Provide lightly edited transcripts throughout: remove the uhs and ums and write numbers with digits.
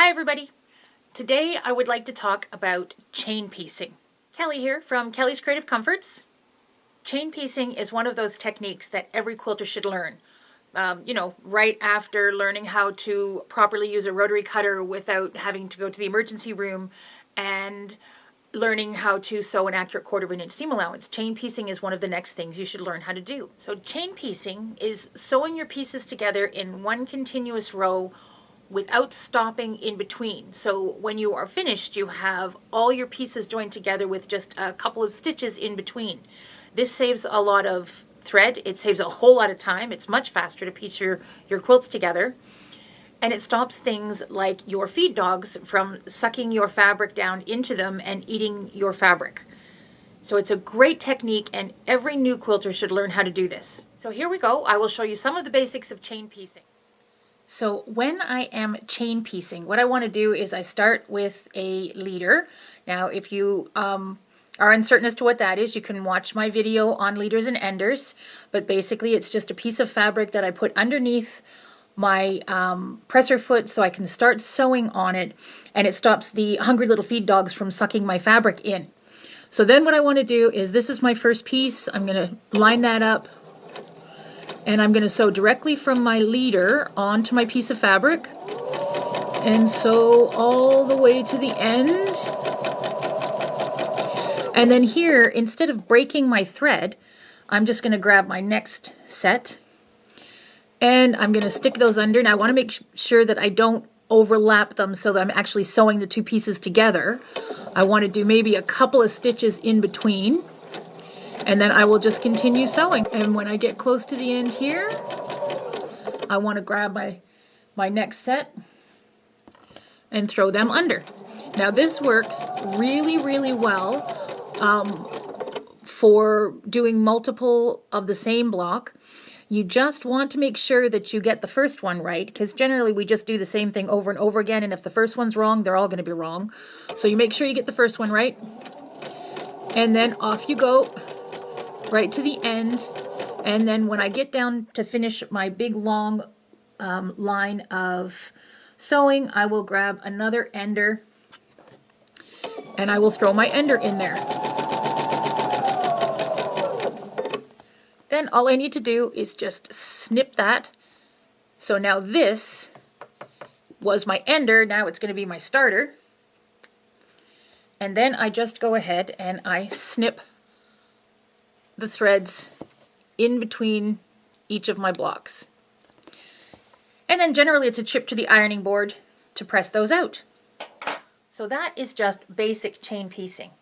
Hi everybody! Today I would like to talk about chain piecing. Kelly here from Kelly's Creative Comforts. Chain piecing is one of those techniques that every quilter should learn. Right after learning how to properly use a rotary cutter without having to go to the emergency room and learning how to sew an accurate 1/4 inch seam allowance. Chain piecing is one of the next things you should learn how to do. So chain piecing is sewing your pieces together in one continuous row without stopping in between. So when you are finished, you have all your pieces joined together with just a couple of stitches in between. This saves a lot of thread. It saves a whole lot of time. It's much faster to piece your quilts together. And it stops things like your feed dogs from sucking your fabric down into them and eating your fabric. So it's a great technique, and every new quilter should learn how to do this. So here we go. I will show you some of the basics of chain piecing. So when I am chain piecing, what I want to do is I start with a leader. Now, if you are uncertain as to what that is, you can watch my video on leaders and enders. But basically, it's just a piece of fabric that I put underneath my presser foot so I can start sewing on it, and it stops the hungry little feed dogs from sucking my fabric in. So then what I want to do is, this is my first piece. I'm going to line that up, and I'm going to sew directly from my leader onto my piece of fabric and sew all the way to the end. And then here, instead of breaking my thread, I'm just going to grab my next set and I'm going to stick those under. Now I want to make sure that I don't overlap them so that I'm actually sewing the two pieces together. I want to do maybe a couple of stitches in between, and then I will just continue sewing. And when I get close to the end here, I want to grab my next set and throw them under. Now this works really, really well for doing multiple of the same block. You just want to make sure that you get the first one right, because generally we just do the same thing over and over again, and if the first one's wrong, they're all going to be wrong. So you make sure you get the first one right, and then off you go right to the end. And then when I get down to finish my big long line of sewing, I will grab another ender and I will throw my ender in there. Then all I need to do is just snip that. So now this was my ender, now it's going to be my starter. And then I just go ahead and I snip the threads in between each of my blocks. And then generally it's a trip to the ironing board to press those out. So that is just basic chain piecing.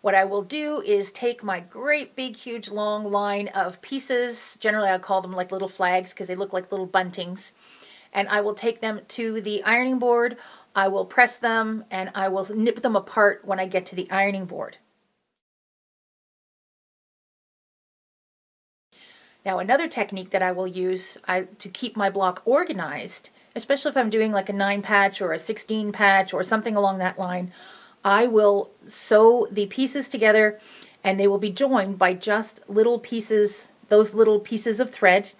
What I will do is take my great big huge long line of pieces, generally I call them like little flags because they look like little buntings, and I will take them to the ironing board. I will press them and I will nip them apart when I get to the ironing board. Now another technique that I will use to keep my block organized, especially if I'm doing like a 9 patch or a 16 patch or something along that line, I will sew the pieces together and they will be joined by just little pieces, those little pieces of thread,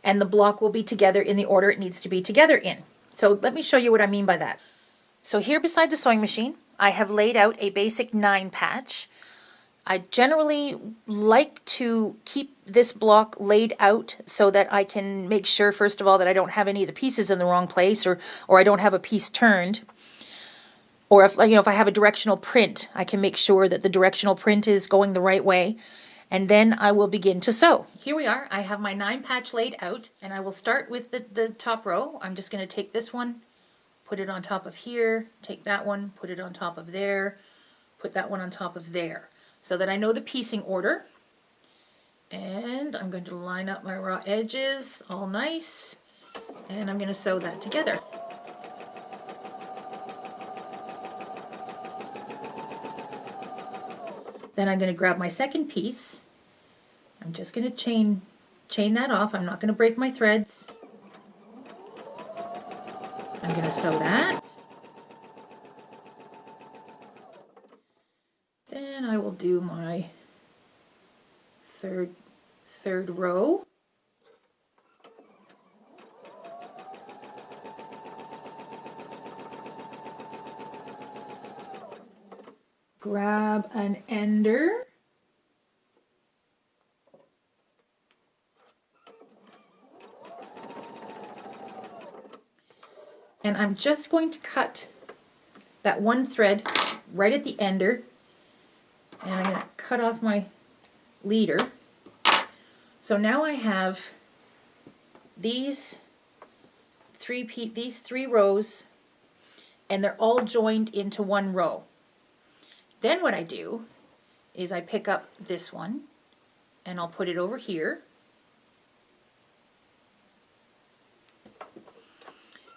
and the block will be together in the order it needs to be together in. So let me show you what I mean by that. So here beside the sewing machine, I have laid out a basic 9 patch. I generally like to keep this block laid out so that I can make sure, first of all, that I don't have any of the pieces in the wrong place, or I don't have a piece turned. Or if I have a directional print, I can make sure that the directional print is going the right way. And then I will begin to sew. Here we are. I have my 9 patch laid out, and I will start with the top row. I'm just going to take this one, put it on top of here, take that one, put it on top of there, put that one on top of there, so that I know the piecing order. And I'm going to line up my raw edges all nice, and I'm going to sew that together. Then I'm going to grab my second piece. I'm just going to chain that off. I'm not going to break my threads. I'm going to sew that. Then I will do my third row. Grab an ender. And I'm just going to cut that one thread right at the ender. And I'm going to cut off my leader. So now I have these three rows, and they're all joined into one row. Then what I do is I pick up this one and I'll put it over here.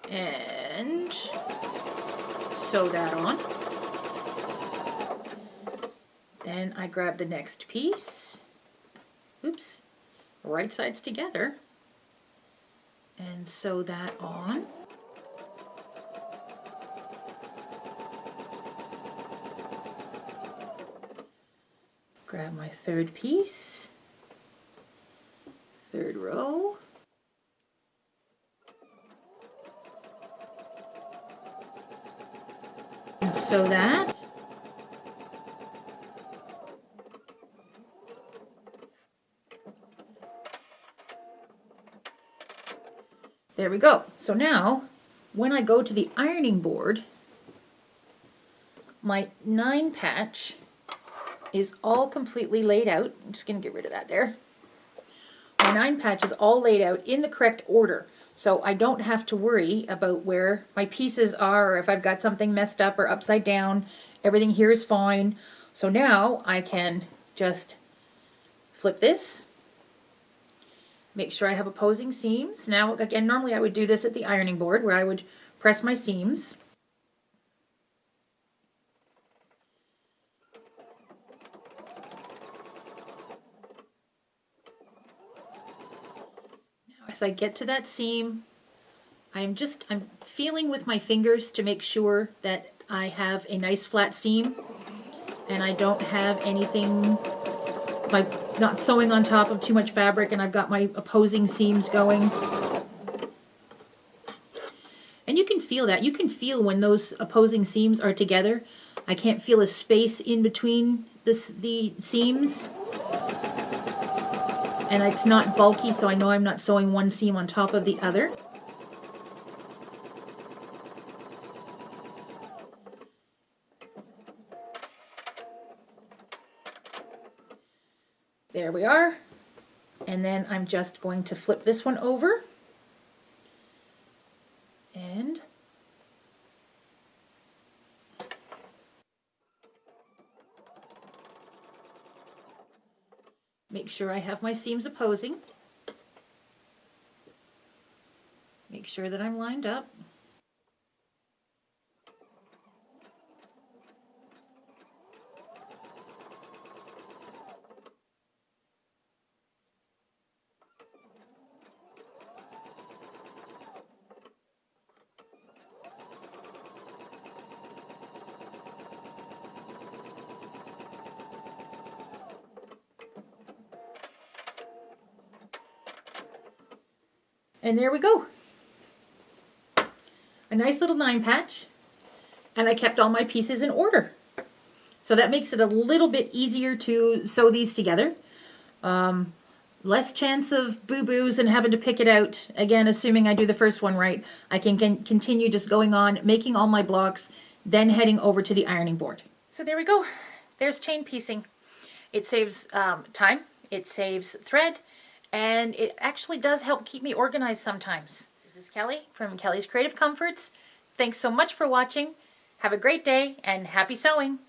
And sew that on. Then I grab the next piece. Oops. Right sides together. And sew that on. Grab my third piece, third row, and sew that. There we go. So now, when I go to the ironing board, my 9 patch is all completely laid out. I'm just going to get rid of that there. My 9 patch is all laid out in the correct order, so I don't have to worry about where my pieces are or if I've got something messed up or upside down. Everything here is fine. So now I can just flip this, make sure I have opposing seams. Now again, normally I would do this at the ironing board where I would press my seams. As I get to that seam, I'm feeling with my fingers to make sure that I have a nice flat seam and I don't have anything, like not sewing on top of too much fabric, and I've got my opposing seams going. And you can feel that. You can feel when those opposing seams are together. I can't feel a space in between the seams. And it's not bulky, so I know I'm not sewing one seam on top of the other. There we are. And then I'm just going to flip this one over. And make sure I have my seams opposing. Make sure that I'm lined up. And there we go. A nice little 9 patch, and I kept all my pieces in order. So that makes it a little bit easier to sew these together. Less chance of boo-boos and having to pick it out. Again, assuming I do the first one right, I can continue just going on, making all my blocks, then heading over to the ironing board. So there we go. There's chain piecing. It saves time, it saves thread, and it actually does help keep me organized sometimes. This is Kelly from Kelly's Creative Comforts. Thanks so much for watching. Have a great day and happy sewing.